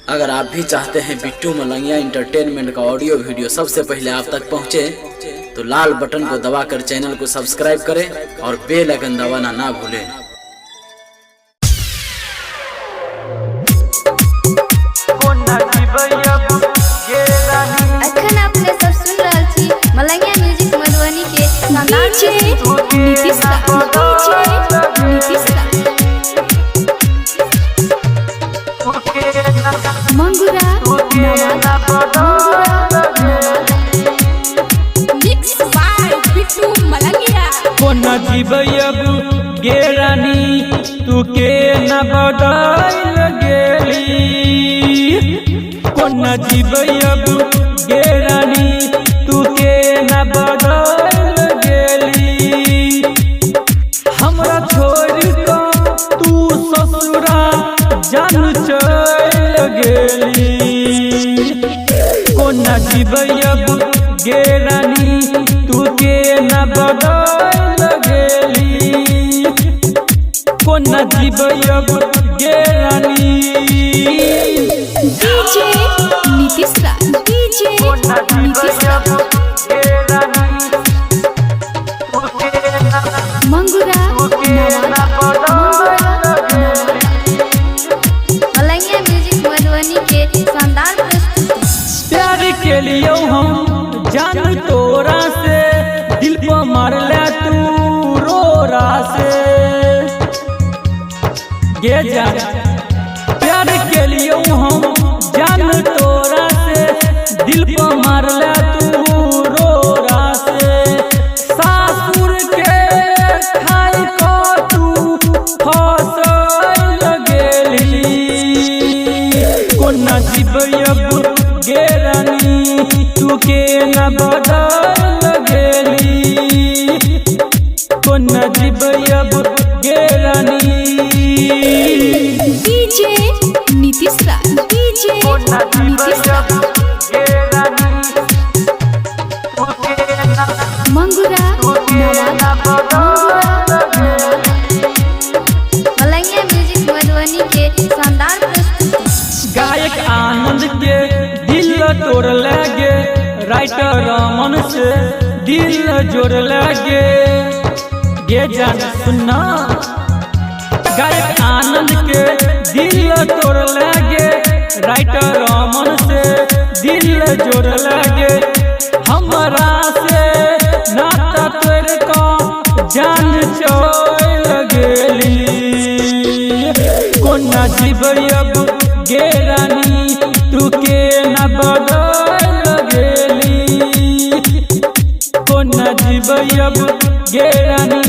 अगर आप भी चाहते हैं बिट्टू मलंगिया इंटरटेनमेंट का ऑडियो वीडियो सबसे पहले आप तक पहुंचे, तो लाल बटन को दबाकर चैनल को सब्सक्राइब करें और बेल आइकन दबाना ना भूलें। अखन अपने सब सुन रहल छी मलंगिया म्यूजिक मधुबनी के मंगुरा मिक्स बाय बिट्टू मलंगिया। कोना जीवयब गे रानी तू के न बदल गेली, कोना जीवयब गे रानी तू के न बदल गेली। हमरा छोड़ के तू ससुरा जान चल गेली, कोना जीवयब गे रानी तू के न बदल गेली, कोना जीवयब गे रानी। डीजे नीतीश राज, डीजे नीतीश राज, मंगुरा मलंगिया म्यूजिक मधुबनी के शानदार प्रस्तुति। प्यार के लिए हम जान तोरा से दिल पर मारला तू रोरा से गे जान। प्यार के लिए हम जान तोरा से दिल पर मारला तू रोरा से। सासुर के खाई को तू फंसल गेली, कोना जीवयब गे रानी तू के न बदल गेली, कोना जीवयब गे रानी। डीजे नीतीश राज, डीजे नीतीश राज, मंगुरा मलंगिया म्यूजिक मधुबनी के शानदार प्रस्तुति। गायक आनंद के दिल तोड़ लगे, राइटर रमन से दिल जोड़ लगे गे जान सुनना। गायक आनंद के दिल तोड़ लगे, राइटर रमन से दिल जोड़ लगे। हमरा से नाता तोड़ को जान चल गेली, कोना जीवयब गे रानी तू के न बदल गेली, कोना जीवयब गे रानी।